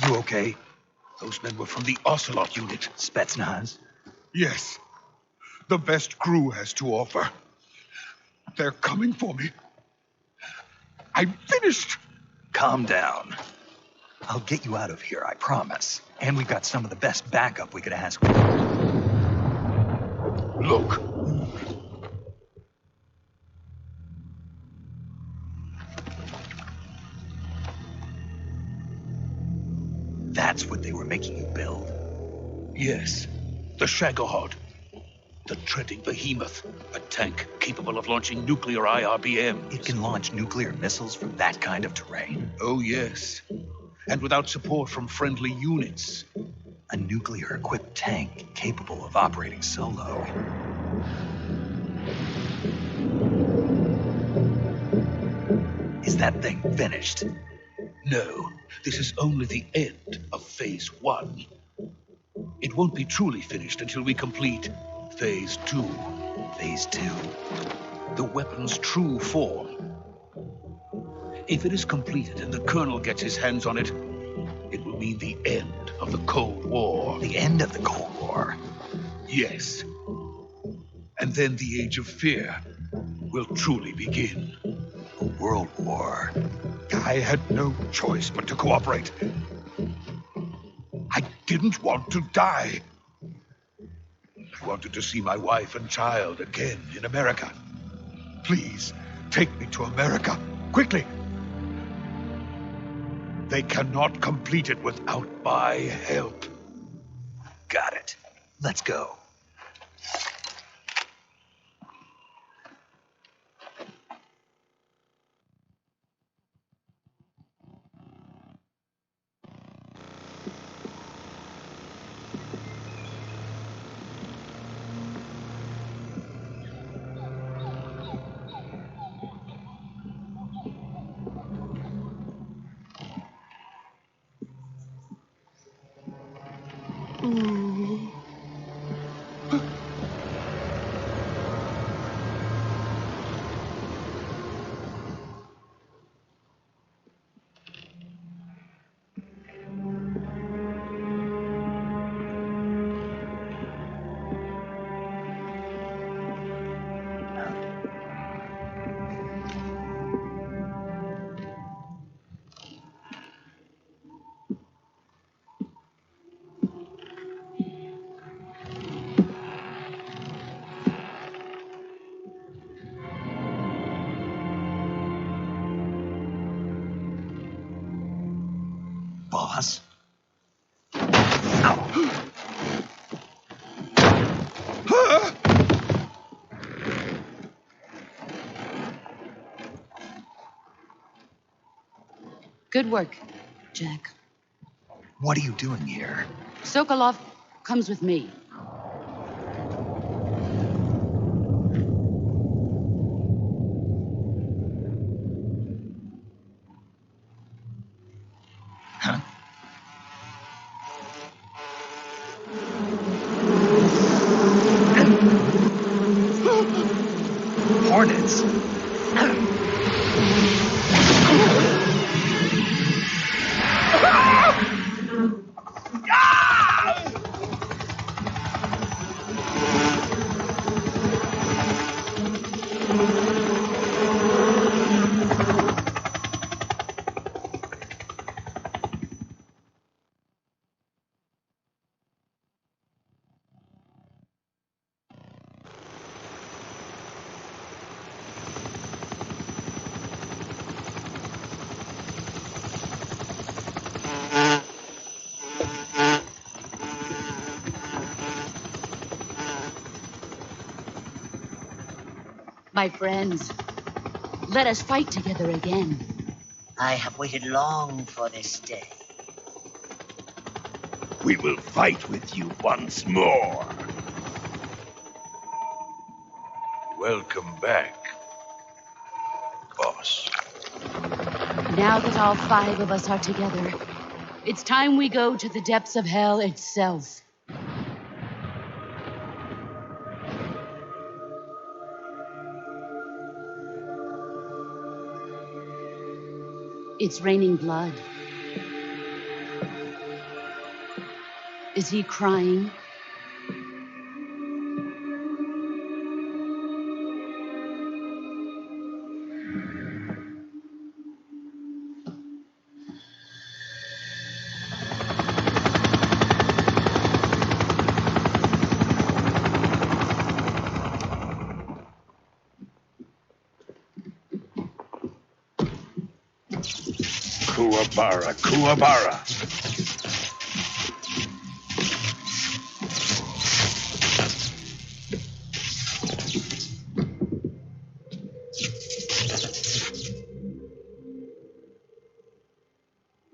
You okay? Those men were from the Ocelot unit. Spetsnaz? Yes. The best crew has to offer. They're coming for me. I'm finished. Calm down. I'll get you out of here, I promise. And we've got some of the best backup we could ask for. Look. That's what they were making you build? Yes. The Shagohod. The treading behemoth. A tank capable of launching nuclear IRBMs. It can launch nuclear missiles from that kind of terrain? Oh, yes. And without support from friendly units. A nuclear-equipped tank capable of operating solo. Is that thing finished? No, this is only the end of Phase 1. It won't be truly finished until we complete Phase 2. Phase 2? The weapon's true form. If it is completed and the Colonel gets his hands on it, it will mean the end of the Cold War. The end of the Cold War? Yes. And then the Age of Fear will truly begin. A world war. I had no choice but to cooperate. I didn't want to die. I wanted to see my wife and child again in America. Please, take me to America, quickly. They cannot complete it without my help. Got it. Let's go. Boss? Good work, Jack. What are you doing here? Sokolov comes with me. Huh? Hornets? My friends, let us fight together again. I have waited long for this day. We will fight with you once more. Welcome back, boss. Now that all 5 of us are together, it's time we go to the depths of hell itself. It's raining blood. Is he crying? Kuwabara, Kuwabara.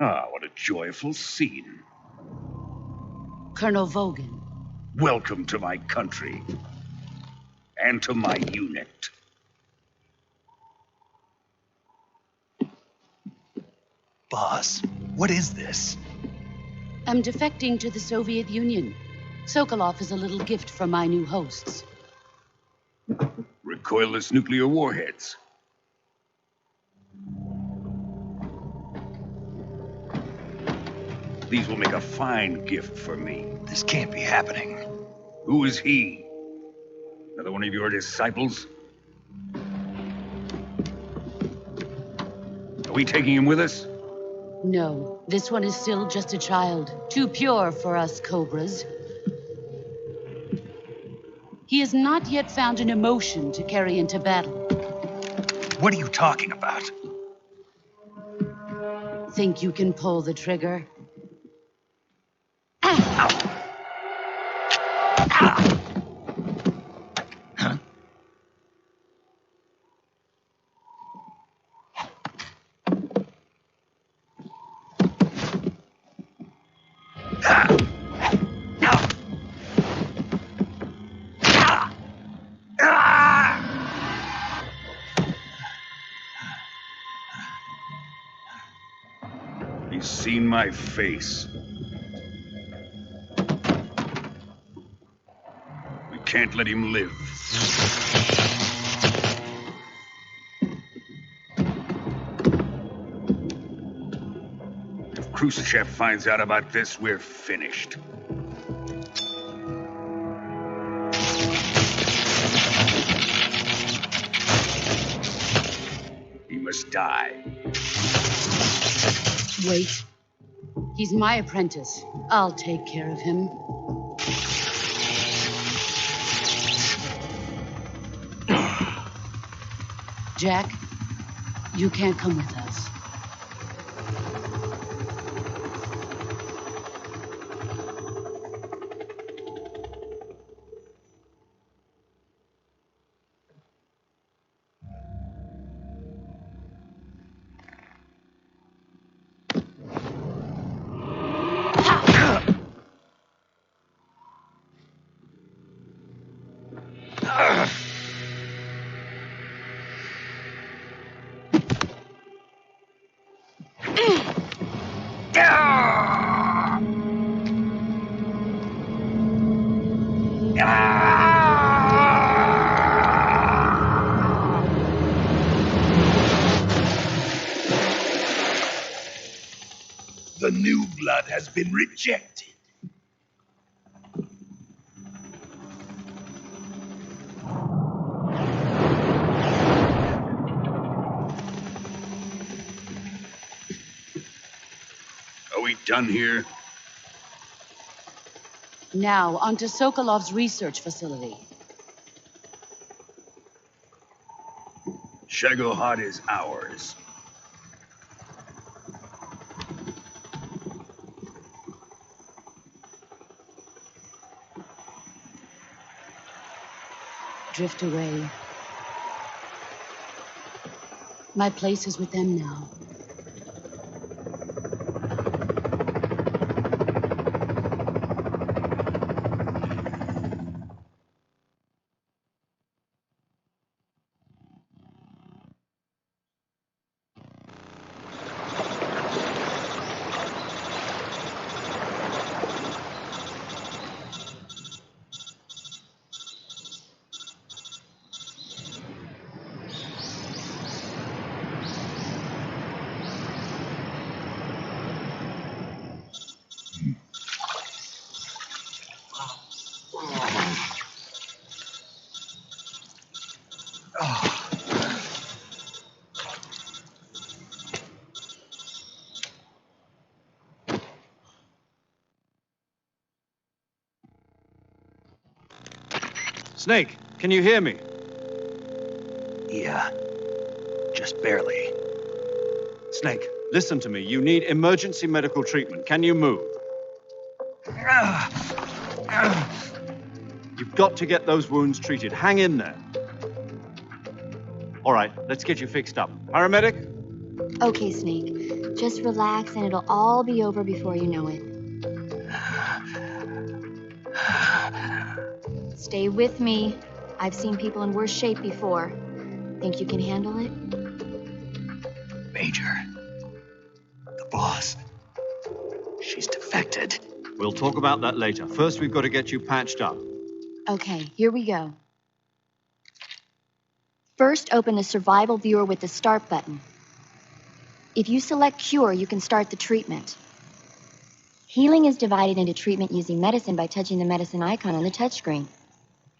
Ah, what a joyful scene. Colonel Vogan. Welcome to my country. And to my unit. Boss, what is this? I'm defecting to the Soviet Union. Sokolov is a little gift from my new hosts. Recoilless nuclear warheads. These will make a fine gift for me. This can't be happening. Who is he? Another one of your disciples? Are we taking him with us? No, this one is still just a child. Too pure for us Cobras. He has not yet found an emotion to carry into battle. What are you talking about? Think you can pull the trigger? He's seen my face. We can't let him live. If Khrushchev finds out about this, we're finished. He must die. Wait. He's my apprentice. I'll take care of him. Jack, you can't come with us. The new blood has been rejected. Are we done here? Now, onto Sokolov's research facility. Shagohod is ours. Drift away. My place is with them now. Snake, can you hear me? Yeah, just barely. Snake, listen to me. You need emergency medical treatment. Can you move? You've got to get those wounds treated. Hang in there. All right, let's get you fixed up. Paramedic? Okay, Snake. Just relax and it'll all be over before you know it. Stay with me. I've seen people in worse shape before. Think you can handle it? Major, the boss, she's defected. We'll talk about that later. First, we've got to get you patched up. Okay, here we go. First, open the survival viewer with the start button. If you select cure, you can start the treatment. Healing is divided into treatment using medicine by touching the medicine icon on the touchscreen,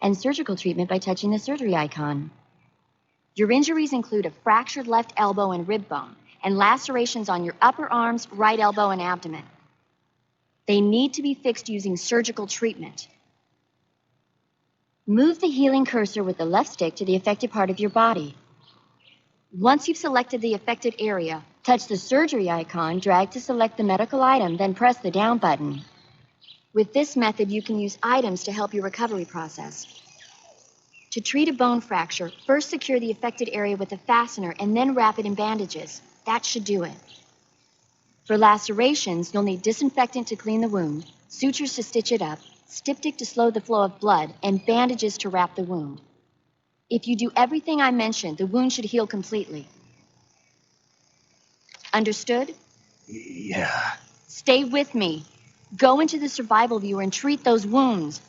and surgical treatment by touching the surgery icon. Your injuries include a fractured left elbow and rib bone, and lacerations on your upper arms, right elbow, and abdomen. They need to be fixed using surgical treatment. Move the healing cursor with the left stick to the affected part of your body. Once you've selected the affected area, touch the surgery icon, drag to select the medical item, then press the down button. With this method, you can use items to help your recovery process. To treat a bone fracture, first secure the affected area with a fastener and then wrap it in bandages. That should do it. For lacerations, you'll need disinfectant to clean the wound, sutures to stitch it up, styptic to slow the flow of blood, and bandages to wrap the wound. If you do everything I mentioned, the wound should heal completely. Understood? Yeah. Stay with me. Go into the survival viewer and treat those wounds.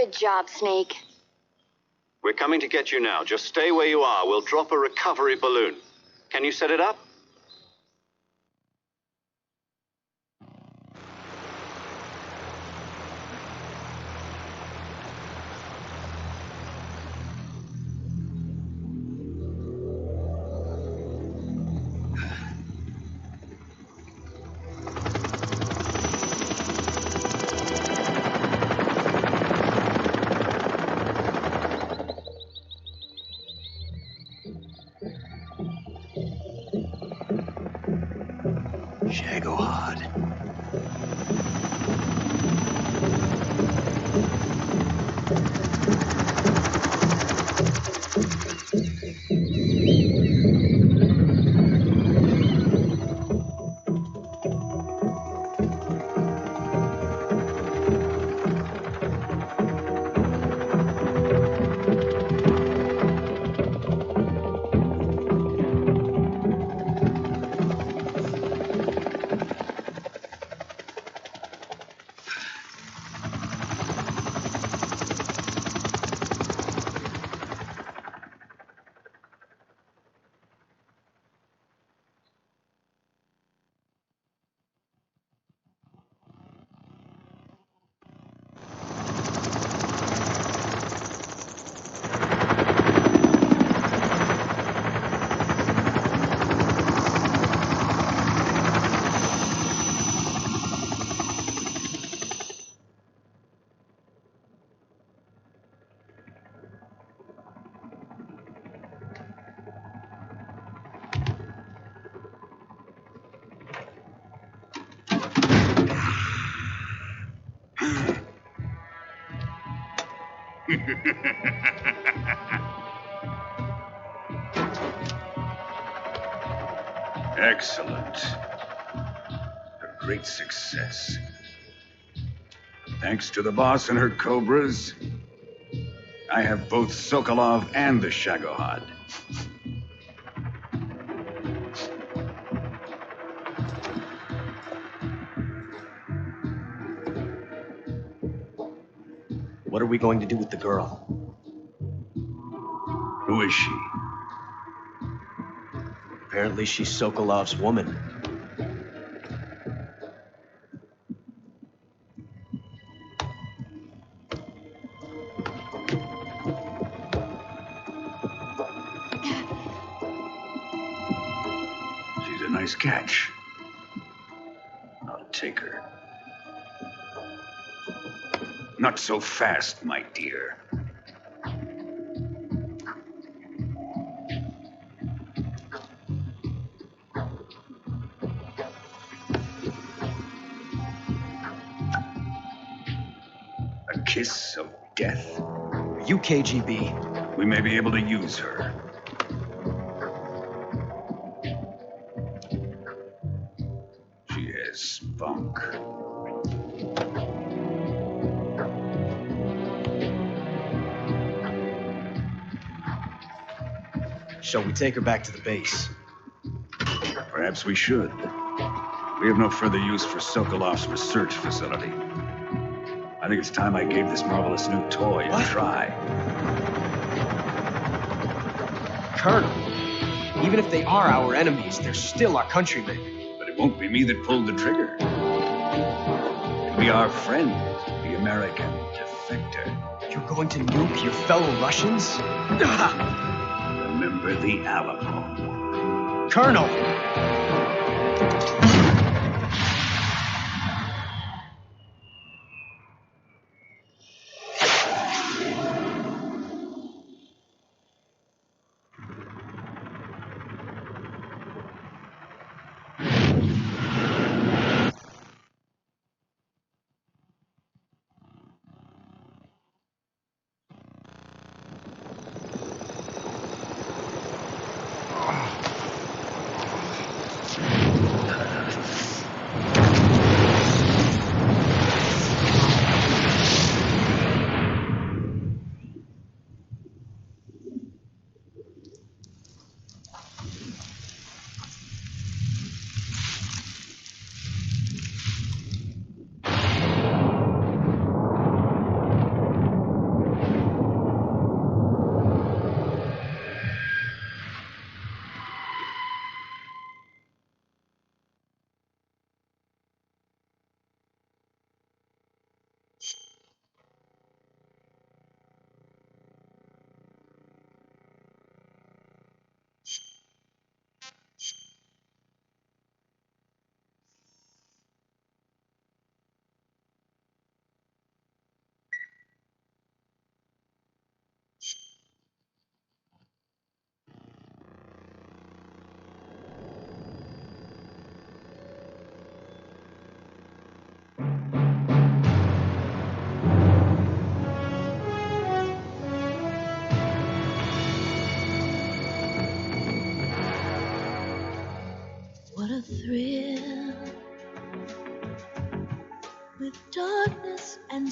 Good job, Snake. We're coming to get you now. Just stay where you are. We'll drop a recovery balloon. Can you set it up? Shagohod. Excellent. A great success. Thanks to the boss and her cobras, I have both Sokolov and the Shagohod. What are we going to do with the girl? Who is she? Apparently she's Sokolov's woman. She's a nice catch. I'll take her. Not so fast, my dear. A kiss of death. Are you KGB? We may be able to use her. She has spunk. Shall we take her back to the base? Perhaps we should. We have no further use for Sokolov's research facility. I think it's time I gave this marvelous new toy a try. Colonel, even if they are our enemies, they're still our countrymen. But it won't be me that pulled the trigger. It'll be our friend, the American defector. You're going to nuke your fellow Russians? Remember the Alamo. Colonel!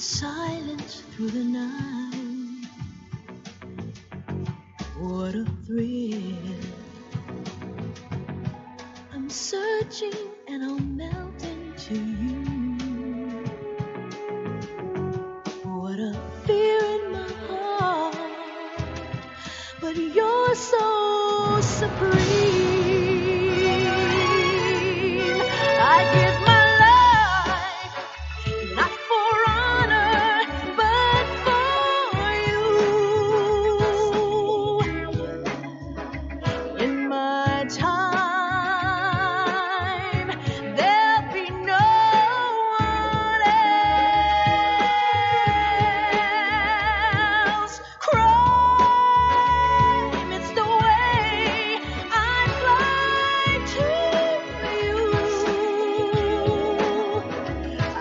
silence through the night. What a thrill. I'm searching and I'll melt into you. What a fear in my heart, but you're so supreme. I give my life, not for honor, but for you. In my time, there'll be no one else. Crime, it's the way I'd fly to you.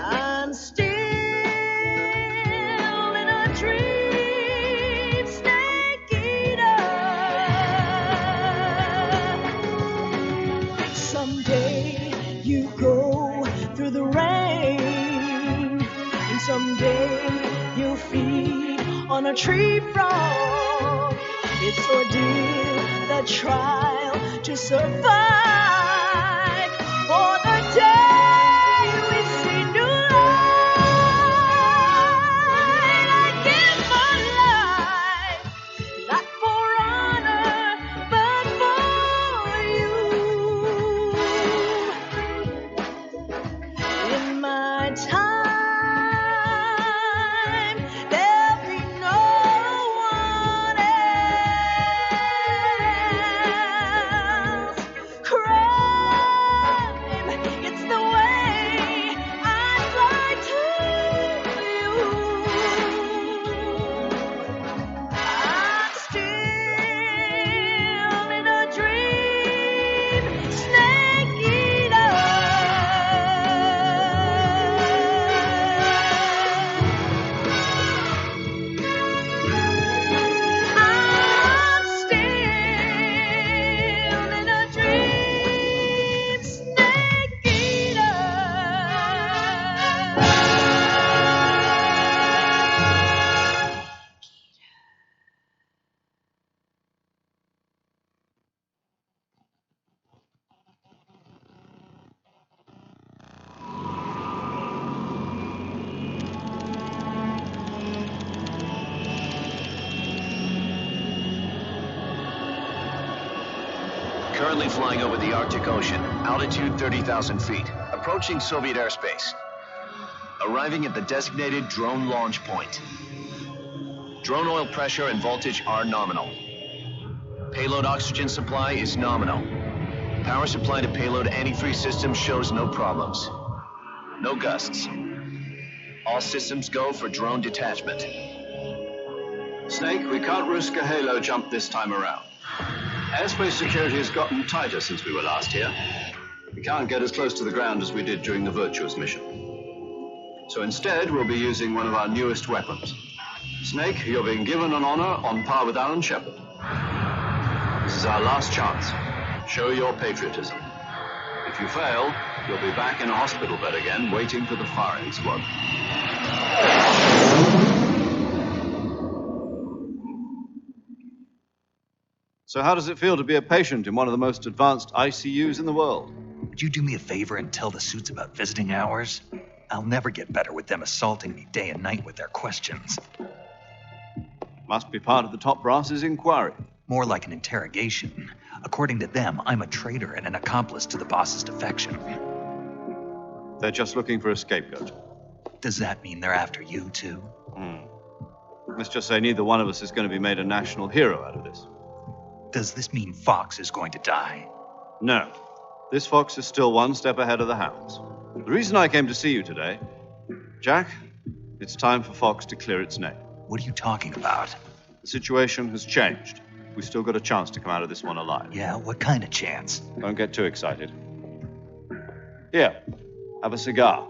I'm still in a dream, snake eater. Someday you go through the rain, and someday you'll feed on a tree frog. It's ordeal, the trial to survive for the day we see new light. I give my life, not for honor, but for you. In my time, there'll be no one else. Crime, it's the way I fly to you. I'm still in a dream, snake eater. I'm still in a dream, snake eater. Currently flying over the Arctic Ocean, altitude 30,000 feet, approaching Soviet airspace. Arriving at the designated drone launch point. Drone oil pressure and voltage are nominal. Payload oxygen supply is nominal. Power supply to payload anti-3 systems shows no problems. No gusts. All systems go for drone detachment. Snake, we can't risk a halo jump this time around. Airspace security has gotten tighter since we were last here. We can't get as close to the ground as we did during the Virtuous mission. So instead, we'll be using one of our newest weapons. Snake, you're being given an honor on par with Alan Shepard. This is our last chance. Show your patriotism. If you fail, you'll be back in a hospital bed again, waiting for the firing squad. So how does it feel to be a patient in one of the most advanced ICUs in the world? Would you do me a favor and tell the suits about visiting hours? I'll never get better with them assaulting me day and night with their questions. Must be part of the top brass's inquiry. More like an interrogation. According to them, I'm a traitor and an accomplice to the boss's defection. They're just looking for a scapegoat. Does that mean they're after you, too? Let's just say neither one of us is going to be made a national hero out of this. Does this mean Fox is going to die? No. This fox is still one step ahead of the hounds. The reason I came to see you today, Jack, it's time for Fox to clear its name. What are you talking about? The situation has changed. We've still got a chance to come out of this one alive. Yeah, what kind of chance? Don't get too excited. Here, have a cigar.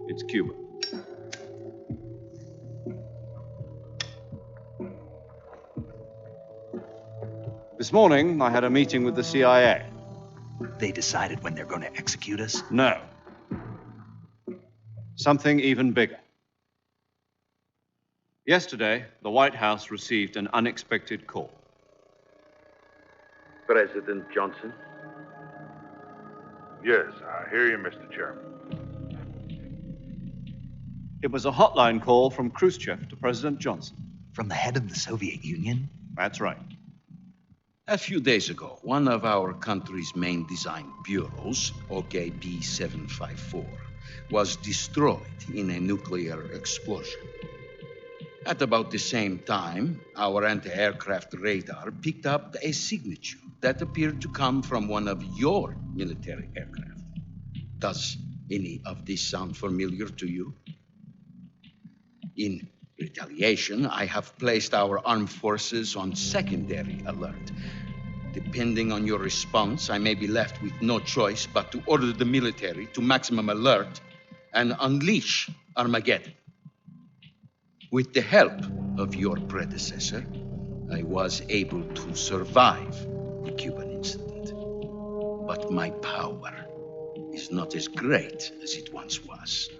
It's Cuban. This morning, I had a meeting with the CIA. They decided when they're going to execute us? No. Something even bigger. Yesterday, the White House received an unexpected call. President Johnson? Yes, I hear you, Mr. Chairman. It was a hotline call from Khrushchev to President Johnson. From the head of the Soviet Union? That's right. A few days ago, one of our country's main design bureaus, OKB 754, was destroyed in a nuclear explosion. At about the same time, our anti-aircraft radar picked up a signature that appeared to come from one of your military aircraft. Does any of this sound familiar to you? In retaliation, I have placed our armed forces on secondary alert. Depending on your response, I may be left with no choice but to order the military to maximum alert and unleash Armageddon. With the help of your predecessor, I was able to survive the Cuban incident. But my power is not as great as it once was.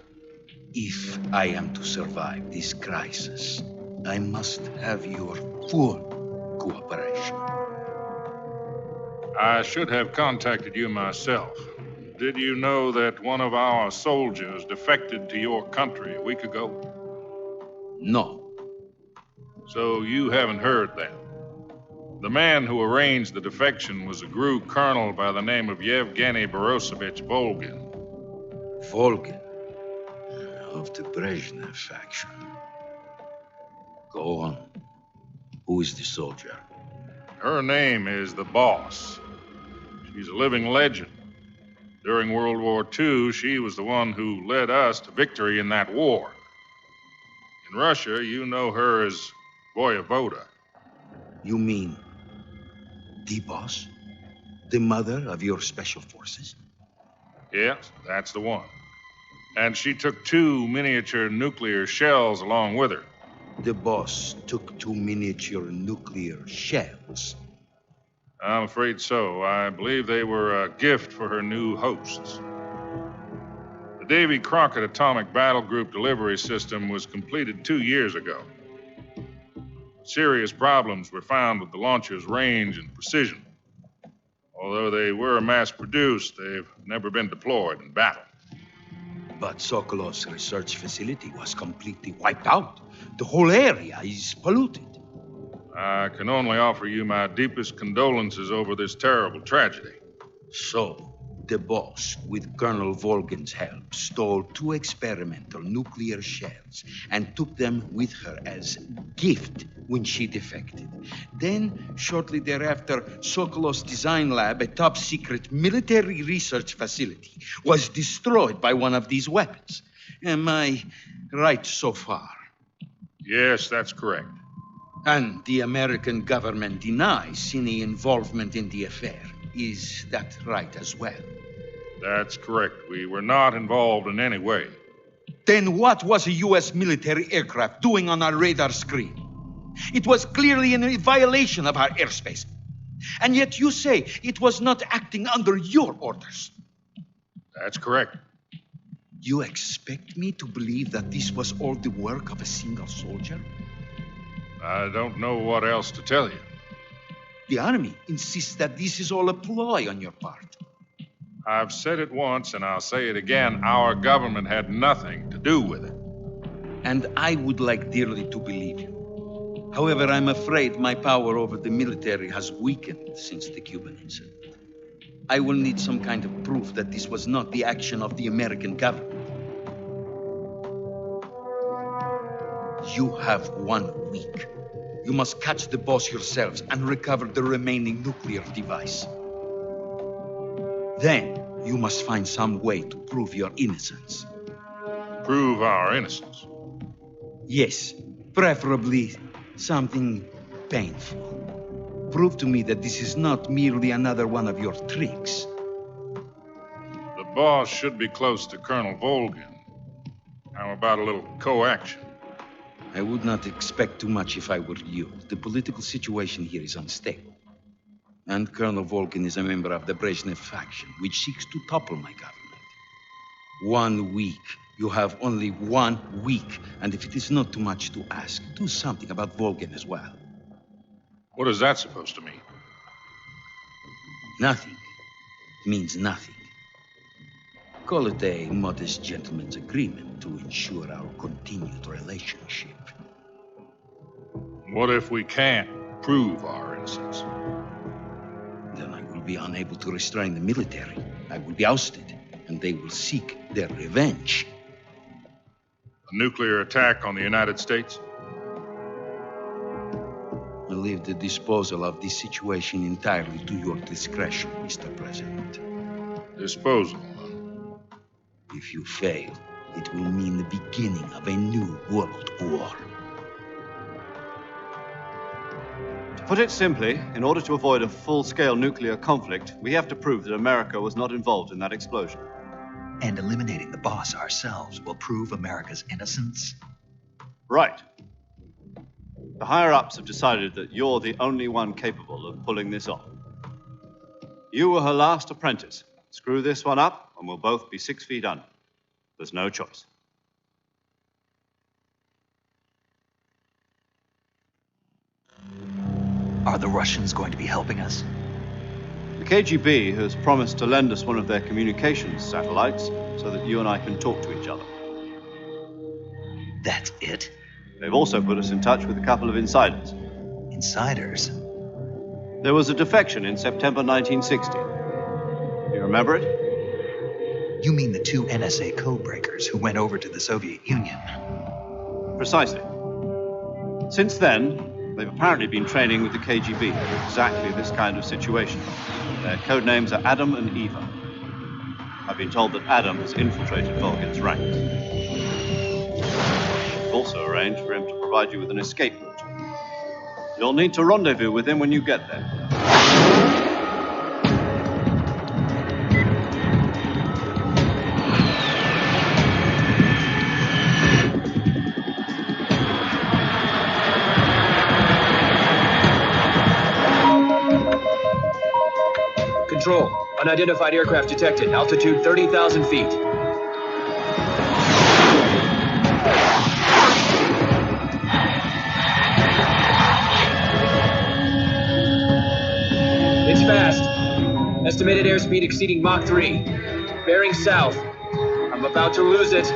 If I am to survive this crisis, I must have your full cooperation. I should have contacted you myself. Did you know that one of our soldiers defected to your country a week ago? No. So you haven't heard that. The man who arranged the defection was a GRU colonel by the name of Yevgeny Borosovich Volgin. Volgin? Of the Brezhnev faction. Go on. Who is the soldier? Her name is the Boss. She's a living legend. During World War II, she was the one who led us to victory in that war. In Russia, you know her as Voyevoda. You mean the Boss? The mother of your special forces? Yes, that's the one. And she took 2 miniature nuclear shells along with her. The Boss took 2 miniature nuclear shells. I'm afraid so. I believe they were a gift for her new hosts. The Davy Crockett Atomic Battle Group delivery system was completed 2 years ago. Serious problems were found with the launcher's range and precision. Although they were mass-produced, they've never been deployed in battle. But Sokolov's research facility was completely wiped out. The whole area is polluted. I can only offer you my deepest condolences over this terrible tragedy. So, the Boss, with Colonel Volgin's help, stole 2 experimental nuclear shells and took them with her as gift when she defected. Then, shortly thereafter, Sokolov's design lab, a top-secret military research facility, was destroyed by one of these weapons. Am I right so far? Yes, that's correct. And the American government denies any involvement in the affair. Is that right as well? That's correct. We were not involved in any way. Then what was a U.S. military aircraft doing on our radar screen? It was clearly in violation of our airspace. And yet you say it was not acting under your orders. That's correct. You expect me to believe that this was all the work of a single soldier? I don't know what else to tell you. The Army insists that this is all a ploy on your part. I've said it once, and I'll say it again. Our government had nothing to do with it. And I would like dearly to believe you. However, I'm afraid my power over the military has weakened since the Cuban incident. I will need some kind of proof that this was not the action of the American government. You have 1 week. You must catch the Boss yourselves and recover the remaining nuclear device. Then, you must find some way to prove your innocence. Prove our innocence? Yes, preferably something painful. Prove to me that this is not merely another one of your tricks. The Boss should be close to Colonel Volgin. How about a little co-action? I would not expect too much if I were you. The political situation here is unstable. And Colonel Volgin is a member of the Brezhnev faction, which seeks to topple my government. 1 week You have only 1 week, and if it is not too much to ask, do something about Volgin as well. What is that supposed to mean? Nothing means nothing. Call it a modest gentleman's agreement to ensure our continued relationship. What if we can't prove our innocence? Then I will be unable to restrain the military. I will be ousted, and they will seek their revenge. A nuclear attack on the United States? I leave the disposal of this situation entirely to your discretion, Mr. President. Disposal? If you fail, it will mean the beginning of a new world war. To put it simply, in order to avoid a full-scale nuclear conflict, we have to prove that America was not involved in that explosion. And eliminating the boss ourselves will prove America's innocence? Right. The higher-ups have decided that you're the only one capable of pulling this off. You were her last apprentice. Screw this one up, and we'll both be 6 feet under. There's no choice. Are the Russians going to be helping us? The KGB has promised to lend us one of their communications satellites so that you and I can talk to each other. That's it? They've also put us in touch with a couple of insiders. Insiders? There was a defection in September 1960. You remember it? You mean the 2 NSA codebreakers who went over to the Soviet Union? Precisely. Since then, they've apparently been training with the KGB for exactly this kind of situation. Their code names are Adam and Eva. I've been told that Adam has infiltrated Volgin's ranks. We've also arranged for him to provide you with an escape route. You'll need to rendezvous with him when you get there. Control. Unidentified aircraft detected. Altitude 30,000 feet. It's fast. Estimated airspeed exceeding Mach 3. Bearing south. I'm about to lose it.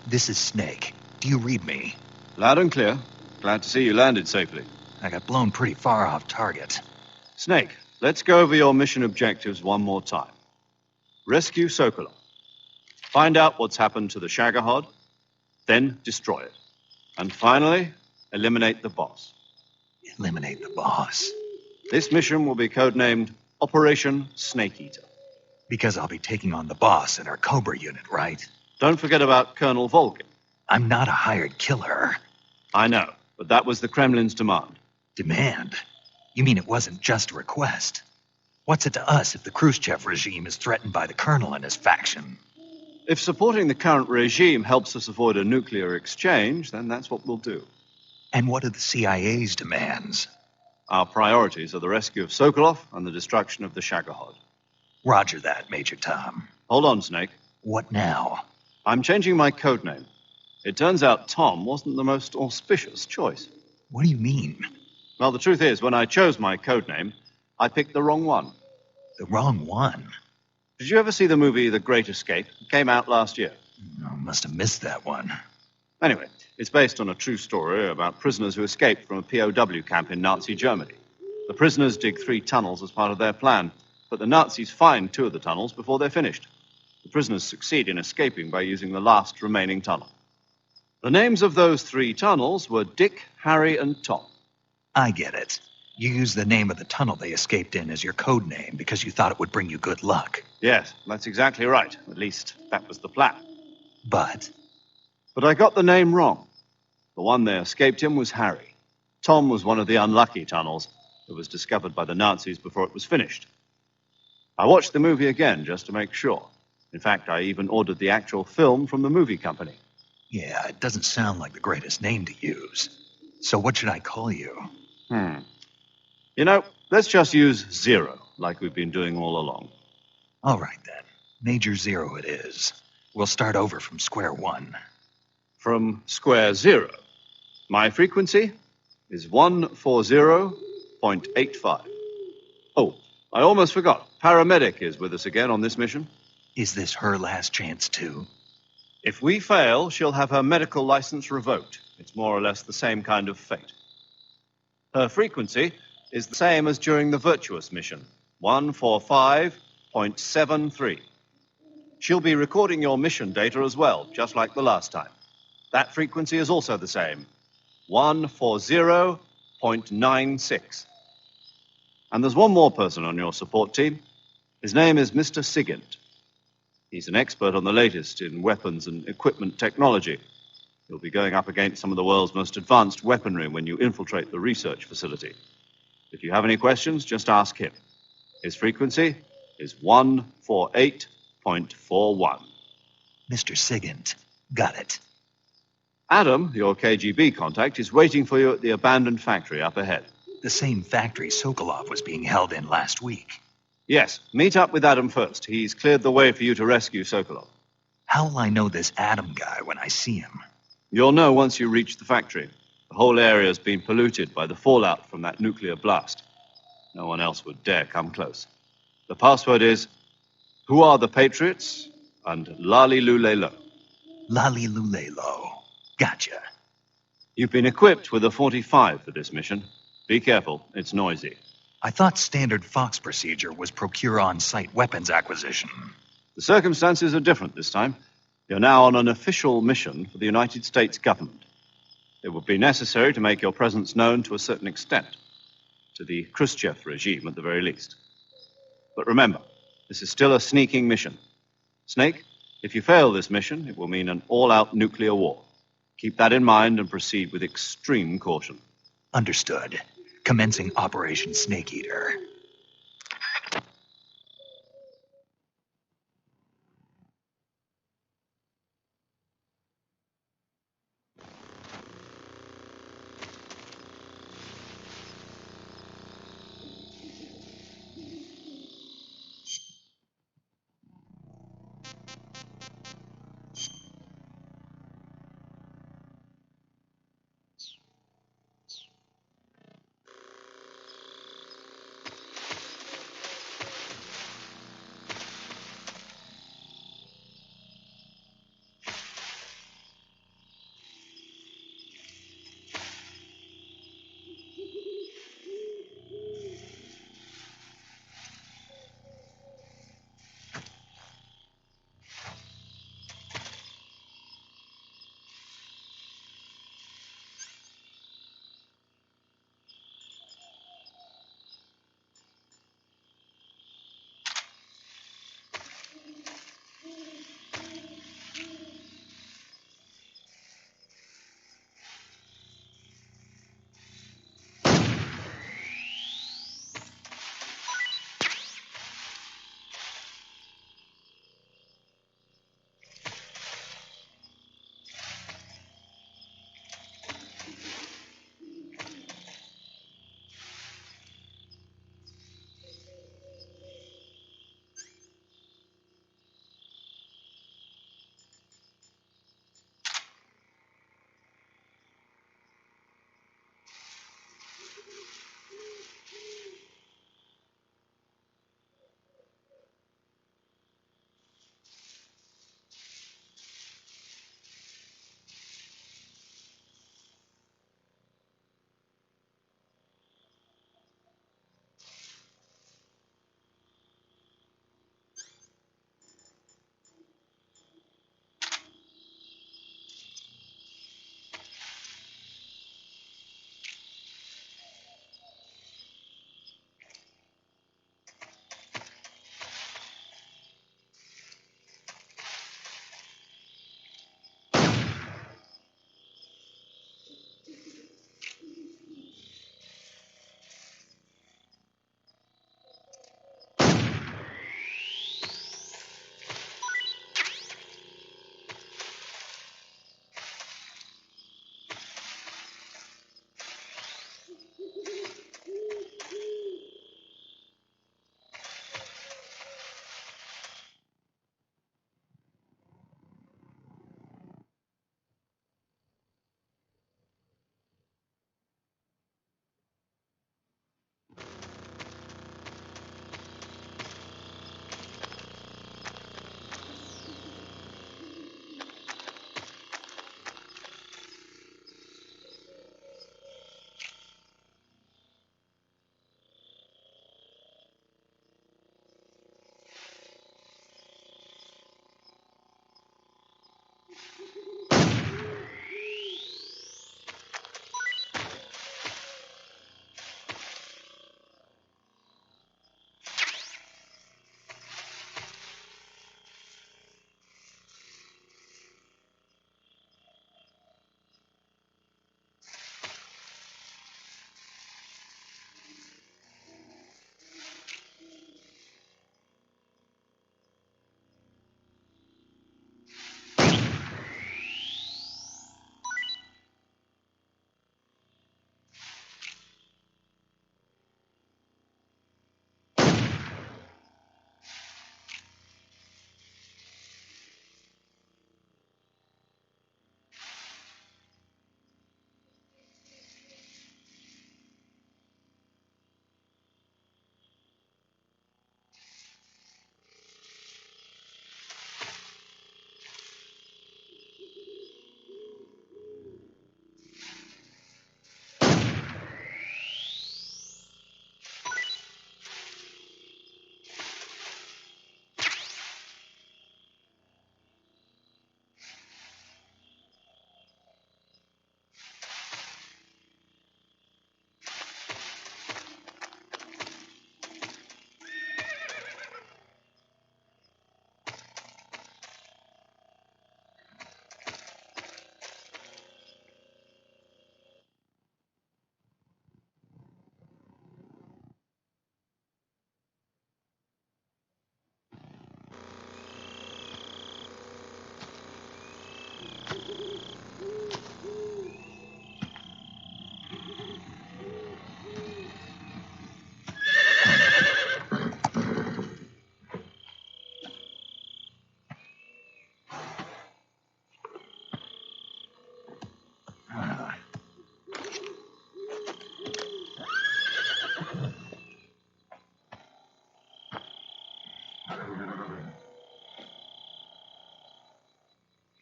This is Snake. Do you read me? Loud and clear. Glad to see you landed safely. I got blown pretty far off target. Snake, let's go over your mission objectives one more time. Rescue Sokolov. Find out what's happened to the Shagohod, then destroy it. And finally, eliminate the boss. Eliminate the boss? This mission will be codenamed Operation Snake Eater. Because I'll be taking on the boss in our Cobra unit, right? Don't forget about Colonel Volgin. I'm not a hired killer. I know, but that was the Kremlin's demand. Demand? You mean it wasn't just a request? What's it to us if the Khrushchev regime is threatened by the colonel and his faction? If supporting the current regime helps us avoid a nuclear exchange, then that's what we'll do. And what are the CIA's demands? Our priorities are the rescue of Sokolov and the destruction of the Shagohod. Roger that, Major Tom. Hold on, Snake. What now? I'm changing my code name. It turns out Tom wasn't the most auspicious choice. What do you mean? Well, the truth is, when I chose my code name, I picked the wrong one. The wrong one? Did you ever see the movie The Great Escape? It came out last year. I must have missed that one. Anyway, it's based on a true story about prisoners who escaped from a POW camp in Nazi Germany. The prisoners dig 3 tunnels as part of their plan, but the Nazis find 2 of the tunnels before they're finished. The prisoners succeed in escaping by using the last remaining tunnel. The names of those 3 tunnels were Dick, Harry, and Tom. I get it. You used the name of the tunnel they escaped in as your code name because you thought it would bring you good luck. Yes, that's exactly right. At least, that was the plan. But I got the name wrong. The one they escaped in was Harry. Tom was one of the unlucky tunnels that was discovered by the Nazis before it was finished. I watched the movie again just to make sure. In fact, I even ordered the actual film from the movie company. yeah, it doesn't sound like the greatest name to use. So what should I call you? You know, let's just use Zero, like we've been doing all along. All right, then. Major Zero it is. We'll start over from square one. From square zero. My frequency is 140.85. Oh, I almost forgot. Paramedic is with us again on this mission. Is this her last chance, too? If we fail, she'll have her medical license revoked. It's more or less the same kind of fate. Her frequency is the same as during the Virtuous mission, 145.73. She'll be recording your mission data as well, just like the last time. That frequency is also the same, 140.96. And there's one more person on your support team. His name is Mr. Sigint. He's an expert on the latest in weapons and equipment technology. You'll be going up against some of the world's most advanced weaponry when you infiltrate the research facility. If you have any questions, just ask him. His frequency is 148.41. Mr. Sigint. Got it. Adam, your KGB contact, is waiting for you at the abandoned factory up ahead. The same factory Sokolov was being held in last week. Yes, meet up with Adam first. He's cleared the way for you to rescue Sokolov. How'll I know this Adam guy when I see him? You'll know once you reach the factory. The whole area's been polluted by the fallout from that nuclear blast. No one else would dare come close. The password is, "Who are the Patriots?" and Lali Lulelo. Lali Lulelo. Gotcha. You've been equipped with a 45 for this mission. Be careful, it's noisy. I thought standard Fox procedure was procure on-site weapons acquisition. The circumstances are different this time. You're now on an official mission for the United States government. It would be necessary to make your presence known to a certain extent, to the Khrushchev regime at the very least. But remember, this is still a sneaking mission. Snake, if you fail this mission, it will mean an all-out nuclear war. Keep that in mind and proceed with extreme caution. Understood. Commencing Operation Snake Eater.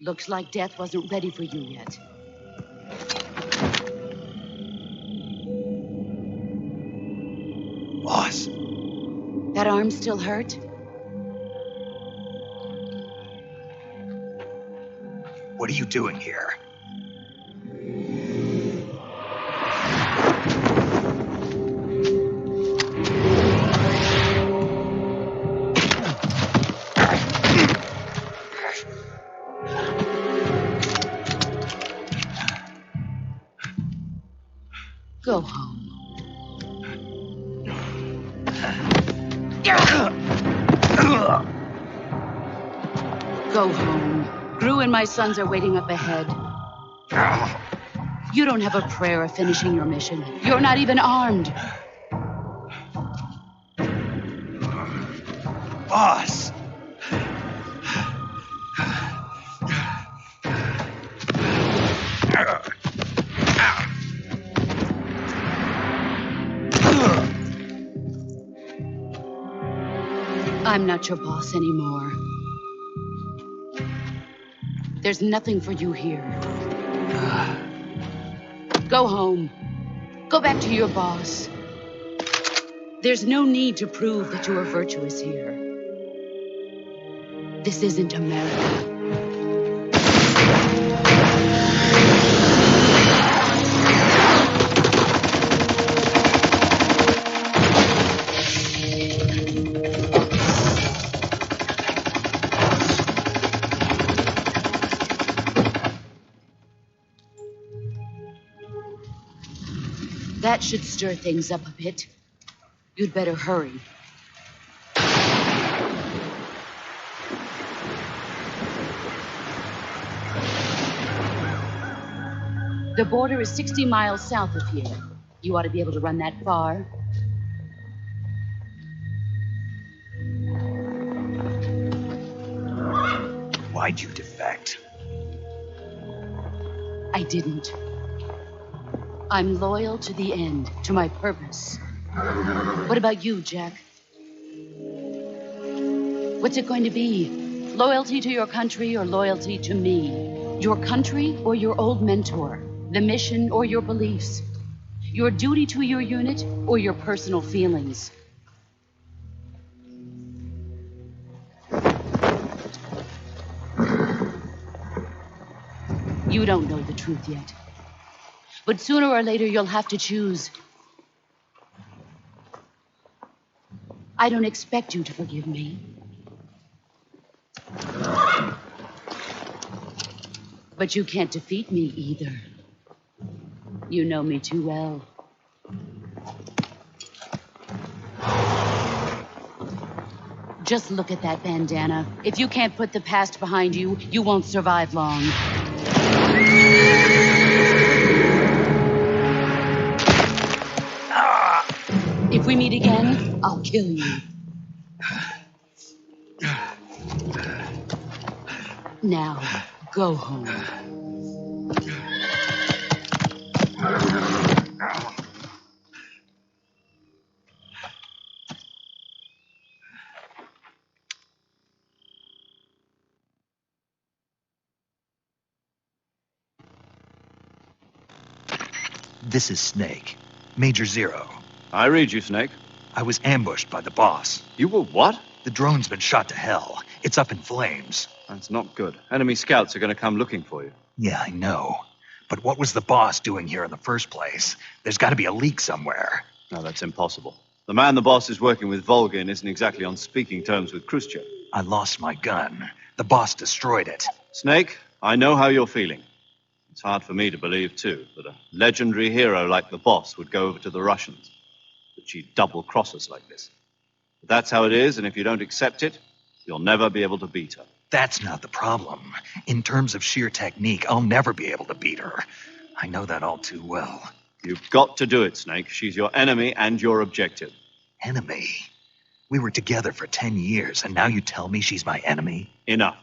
Looks like death wasn't ready for you yet. Boss. That arm still hurt? What are you doing here? Go home. Go home. Gru and my sons are waiting up ahead. You don't have a prayer of finishing your mission. You're not even armed. Boss! I'm not your boss anymore. There's nothing for you here. Go home. Go back to your boss. There's no need to prove that you are virtuous here. This isn't America. That should stir things up a bit. You'd better hurry. The border is 60 miles south of here. You ought to be able to run that far. Why'd you defect? I didn't. I'm loyal to the end, to my purpose. What about you, Jack? What's it going to be? Loyalty to your country or loyalty to me? Your country or your old mentor? The mission or your beliefs? Your duty to your unit or your personal feelings? You don't know the truth yet. But sooner or later, you'll have to choose. I don't expect you to forgive me. But you can't defeat me either. You know me too well. Just look at that bandana. If you can't put the past behind you, you won't survive long. If we meet again, I'll kill you. Now, go home. This is Snake. Major Zero. I read you, Snake. I was ambushed by the boss. You were what? The drone's been shot to hell. It's up in flames. That's not good. Enemy scouts are going to come looking for you. Yeah, I know. But what was the boss doing here in the first place? There's got to be a leak somewhere. No, that's impossible. The man the boss is working with, Volgin, isn't exactly on speaking terms with Khrushchev. I lost my gun. The boss destroyed it. Snake, I know how you're feeling. It's hard for me to believe, too, that a legendary hero like the boss would go over to the Russians. That she'd double-cross us like this. But that's how it is, and if you don't accept it, you'll never be able to beat her. That's not the problem. In terms of sheer technique, I'll never be able to beat her. I know that all too well. You've got to do it, Snake. She's your enemy and your objective. Enemy? We were together for 10 years, and now you tell me she's my enemy? Enough.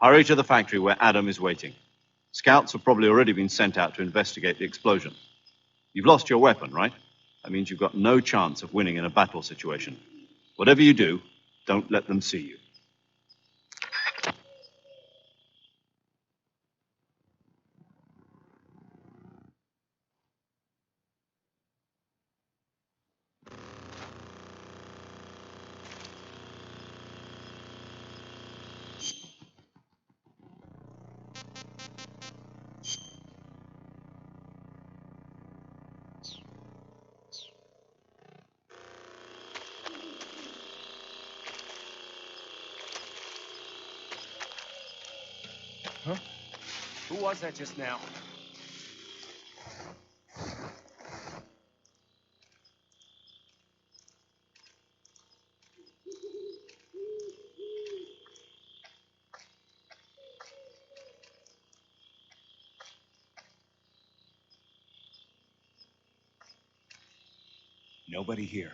Hurry to the factory where Adam is waiting. Scouts have probably already been sent out to investigate the explosion. You've lost your weapon, right? That means you've got no chance of winning in a battle situation. Whatever you do, don't let them see you. Huh? Who was that just now? Nobody here.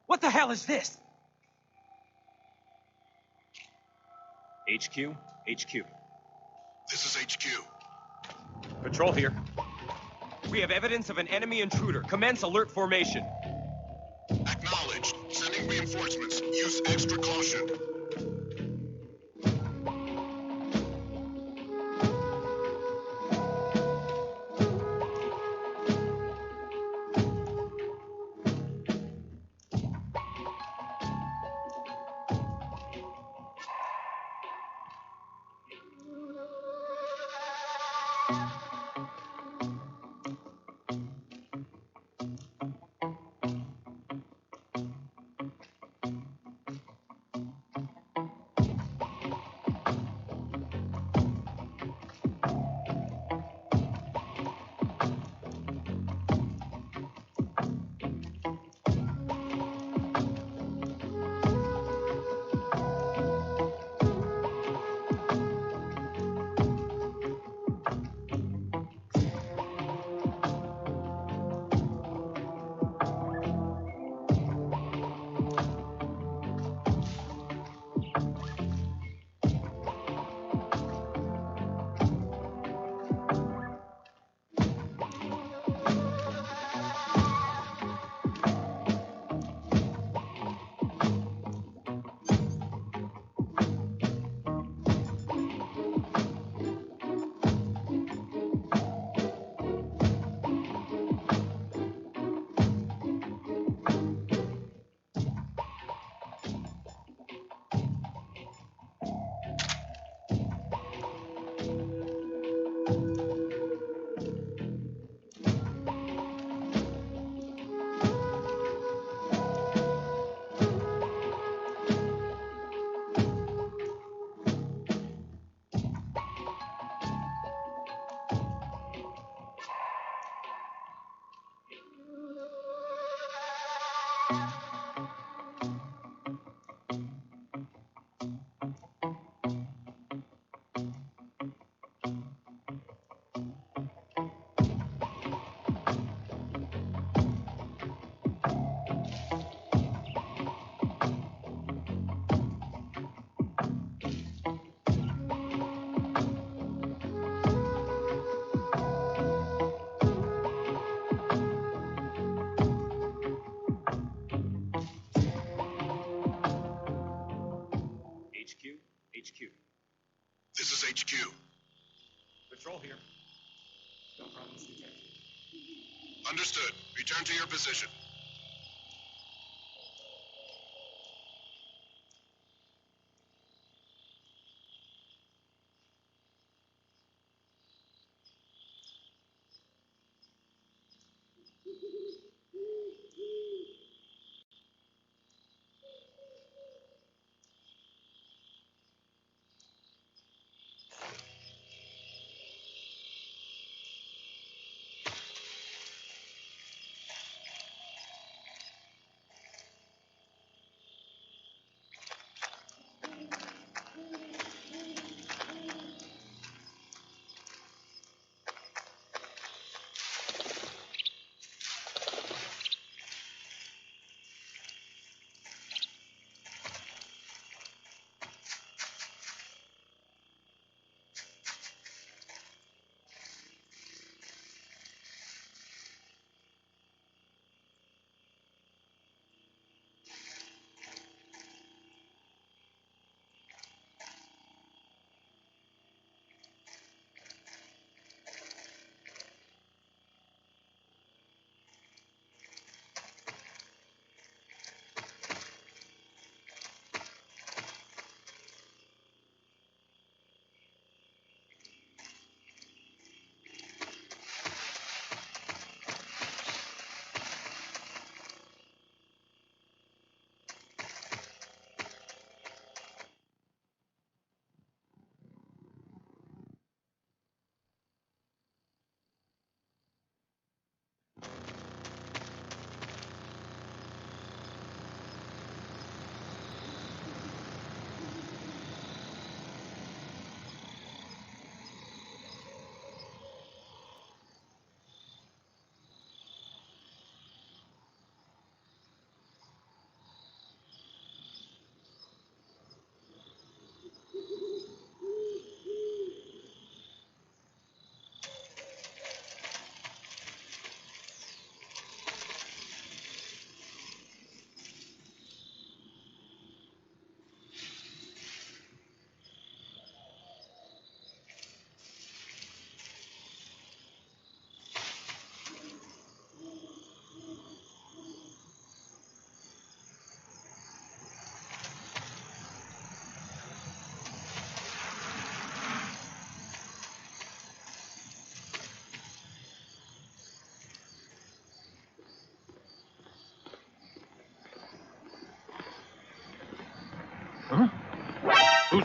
What the hell is this? HQ? HQ. This is HQ. Patrol here. We have evidence of an enemy intruder. Commence alert formation. Acknowledged. Sending reinforcements. Use extra caution. HQ. This is HQ. Patrol here. No problems detected. Understood. Return to your position.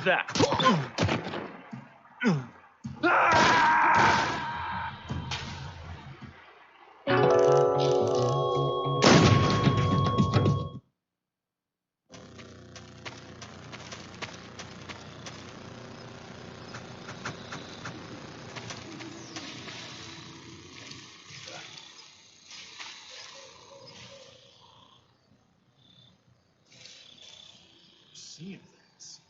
Who's that? Seeing things.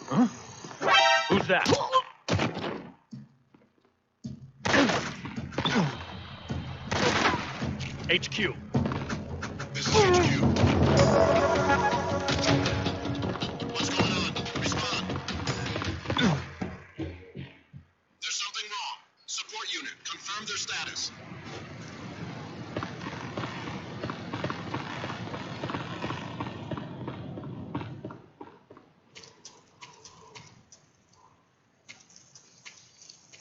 Huh? Who's that? HQ. This is HQ. What's going on? Respond. There's something wrong. Support unit, confirm their status.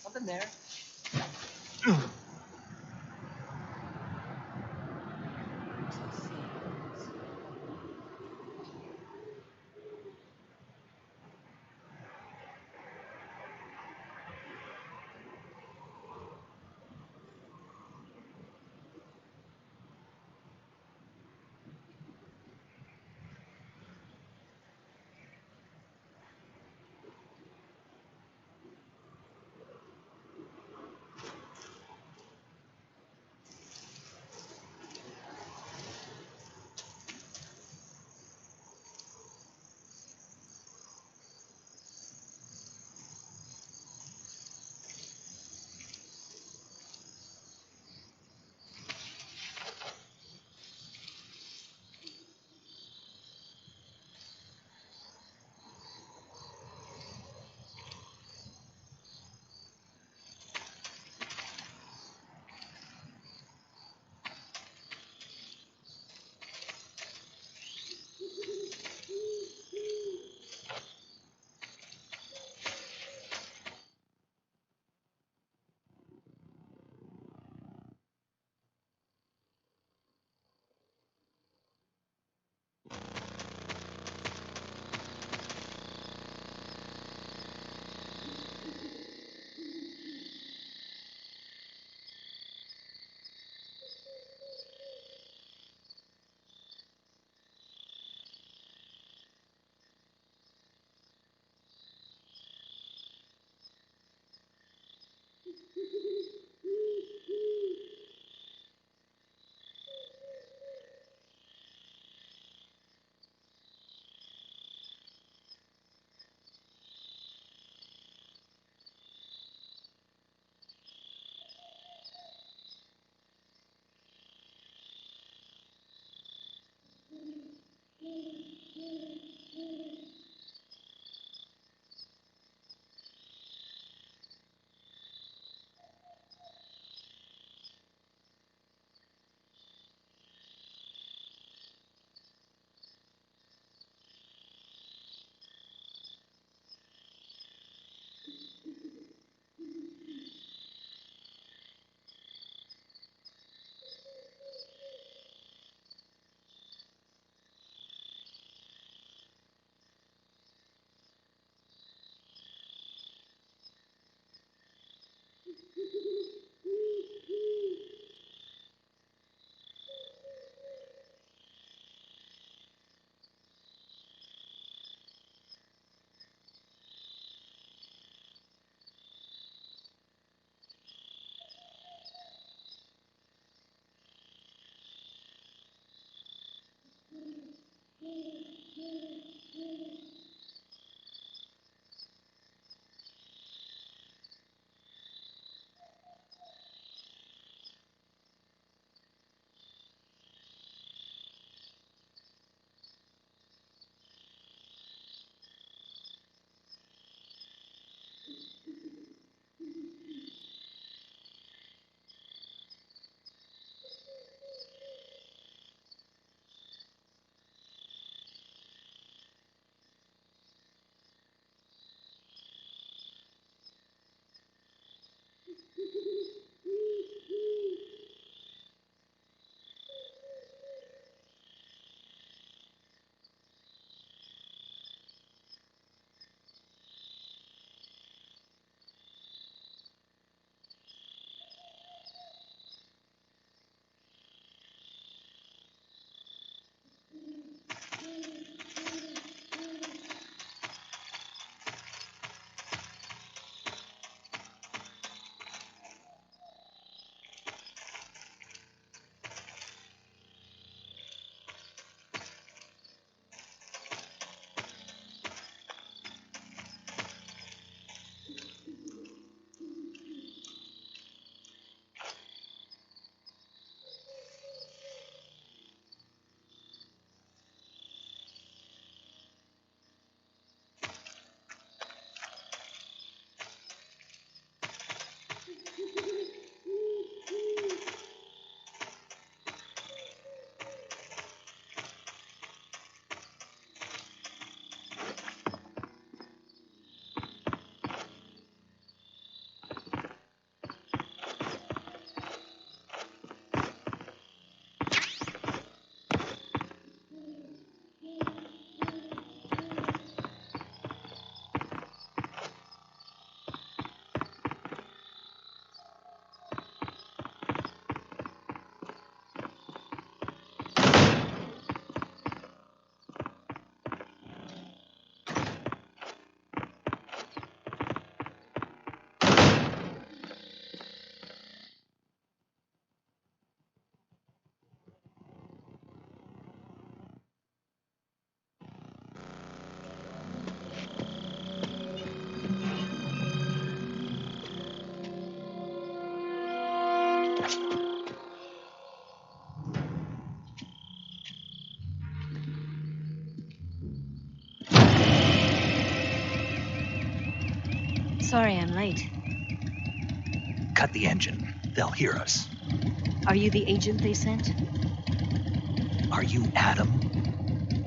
Something there. Sorry I'm late. Cut the engine. They'll hear us. Are you the agent they sent? Are you Adam?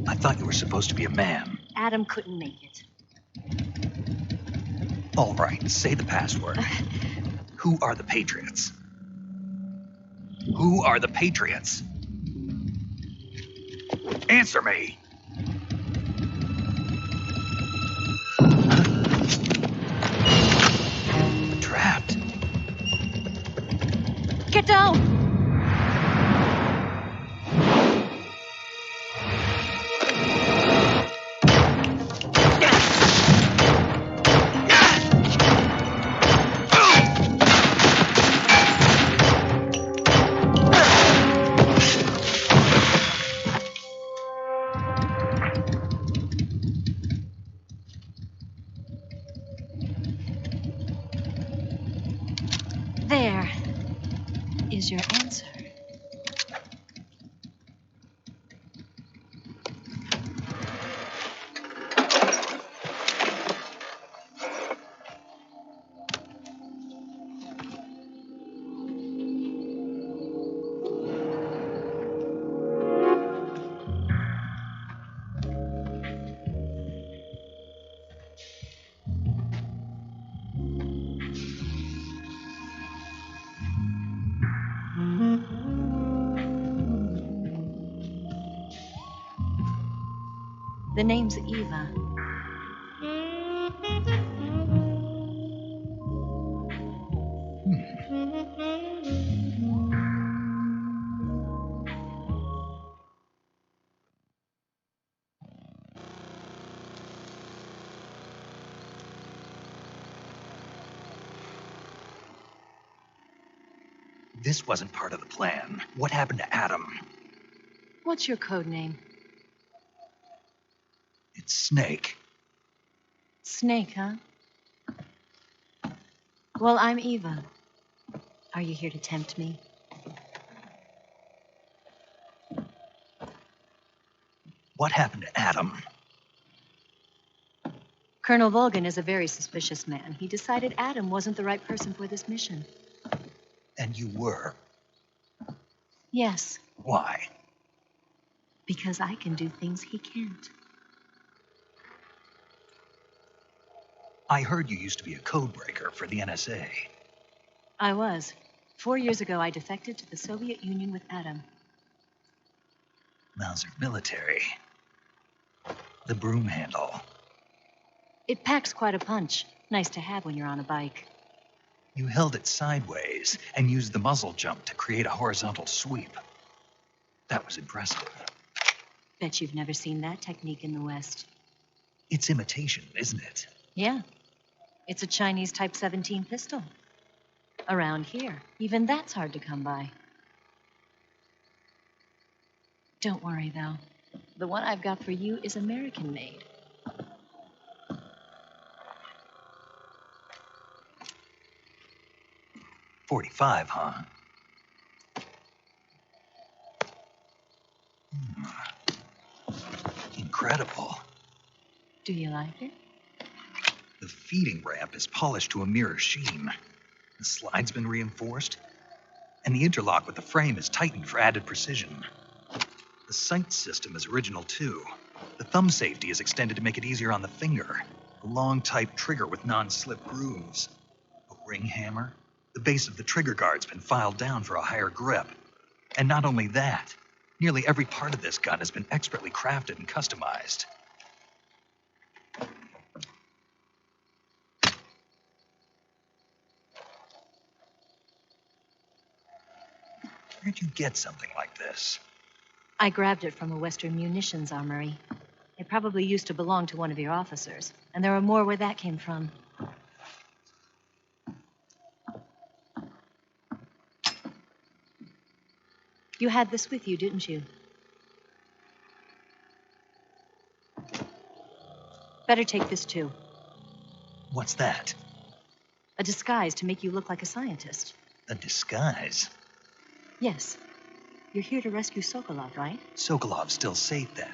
I thought you were supposed to be a man. Adam couldn't make it. All right, say the password. Who are the Patriots? Who are the Patriots? Answer me! Trapped. Get down! There is your answer. The name's Eva. This wasn't part of the plan. What happened to Adam? What's your code name? It's Snake. Snake, huh? Well, I'm Eva. Are you here to tempt me? What happened to Adam? Colonel Volgan is a very suspicious man. He decided Adam wasn't the right person for this mission. And you were? Yes, Why? because I can do things he can't. I heard you used to be a codebreaker for the NSA. I was. 4 years ago, I defected to the Soviet Union with Adam. Mauser military. The broom handle. It packs quite a punch. Nice to have when you're on a bike. You held it sideways and used the muzzle jump to create a horizontal sweep. That was impressive. Bet you've never seen that technique in the West. It's imitation, isn't it? Yeah. It's a Chinese Type 17 pistol. Around here, even that's hard to come by. Don't worry, though. The one I've got for you is American-made. .45, huh? Incredible. Do you like it? The feeding ramp is polished to a mirror sheen. The slide's been reinforced, and the interlock with the frame is tightened for added precision. The sight system is original, too. The thumb safety is extended to make it easier on the finger. A long-type trigger with non-slip grooves. A ring hammer. The base of the trigger guard's been filed down for a higher grip. And not only that, nearly every part of this gun has been expertly crafted and customized. Where'd you get something like this? I grabbed it from a Western munitions armory. It probably used to belong to one of your officers, and there are more where that came from. You had this with you, didn't you? Better take this, too. What's that? A disguise to make you look like a scientist. A disguise? Yes. You're here to rescue Sokolov, right? Sokolov's still safe, then?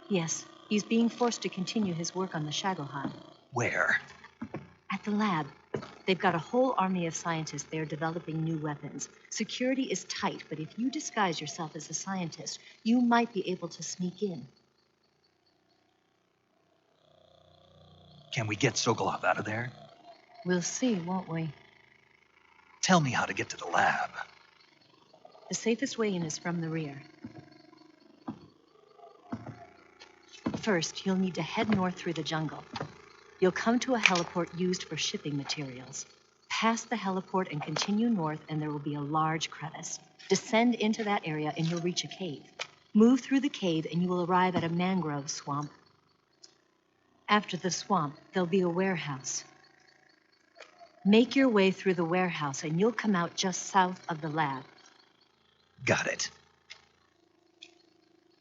Yes. He's being forced to continue his work on the Shagohan. Where? At the lab. They've got a whole army of scientists there developing new weapons. Security is tight, but if you disguise yourself as a scientist, you might be able to sneak in. Can we get Sokolov out of there? We'll see, won't we? Tell me how to get to the lab. The safest way in is from the rear. First, you'll need to head north through the jungle. You'll come to a heliport used for shipping materials. Pass the heliport and continue north, and there will be a large crevice. Descend into that area, and you'll reach a cave. Move through the cave, and you will arrive at a mangrove swamp. After the swamp, there'll be a warehouse. Make your way through the warehouse, and you'll come out just south of the lab. Got it.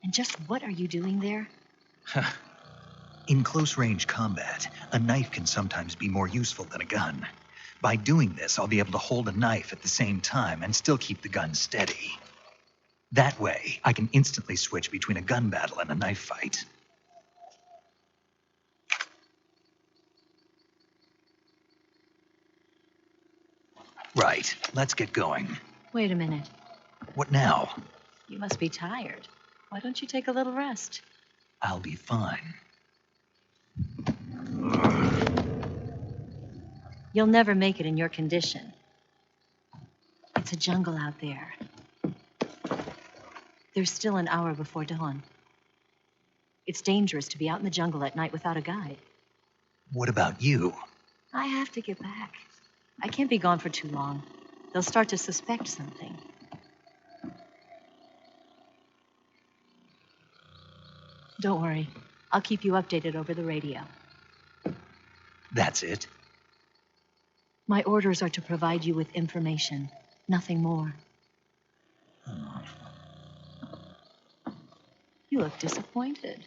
And just what are you doing there? In close-range combat, a knife can sometimes be more useful than a gun. By doing this, I'll be able to hold a knife at the same time and still keep the gun steady. That way, I can instantly switch between a gun battle and a knife fight. Right, let's get going. Wait a minute. What now? You must be tired. Why don't you take a little rest? I'll be fine. You'll never make it in your condition. It's a jungle out there. There's still an hour before dawn. It's dangerous to be out in the jungle at night without a guide. What about you? I have to get back. I can't be gone for too long. They'll start to suspect something. Don't worry. I'll keep you updated over the radio. That's it? My orders are to provide you with information, nothing more. You look disappointed.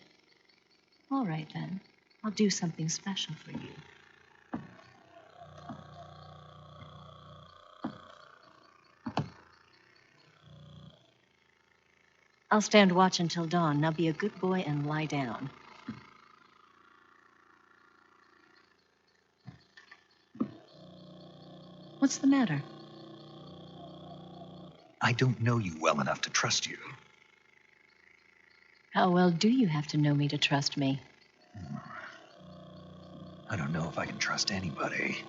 All right, then. I'll do something special for you. I'll stand watch until dawn. Now be a good boy and lie down. What's the matter? I don't know you well enough to trust you. How well do you have to know me to trust me? I don't know if I can trust anybody.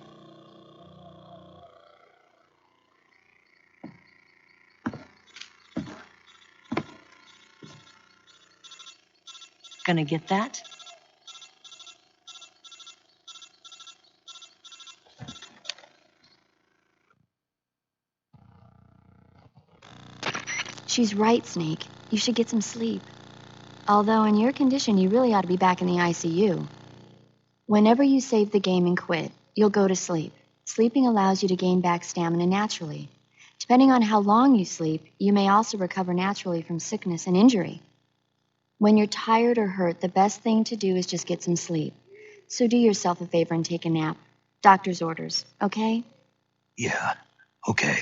Gonna get that? She's right, Snake. You should get some sleep. Although in your condition, you really ought to be back in the ICU. Whenever you save the game and quit, you'll go to sleep. Sleeping allows you to gain back stamina naturally. Depending on how long you sleep, you may also recover naturally from sickness and injury. When you're tired or hurt, the best thing to do is just get some sleep. So do yourself a favor and take a nap. Doctor's orders, okay? Yeah, okay.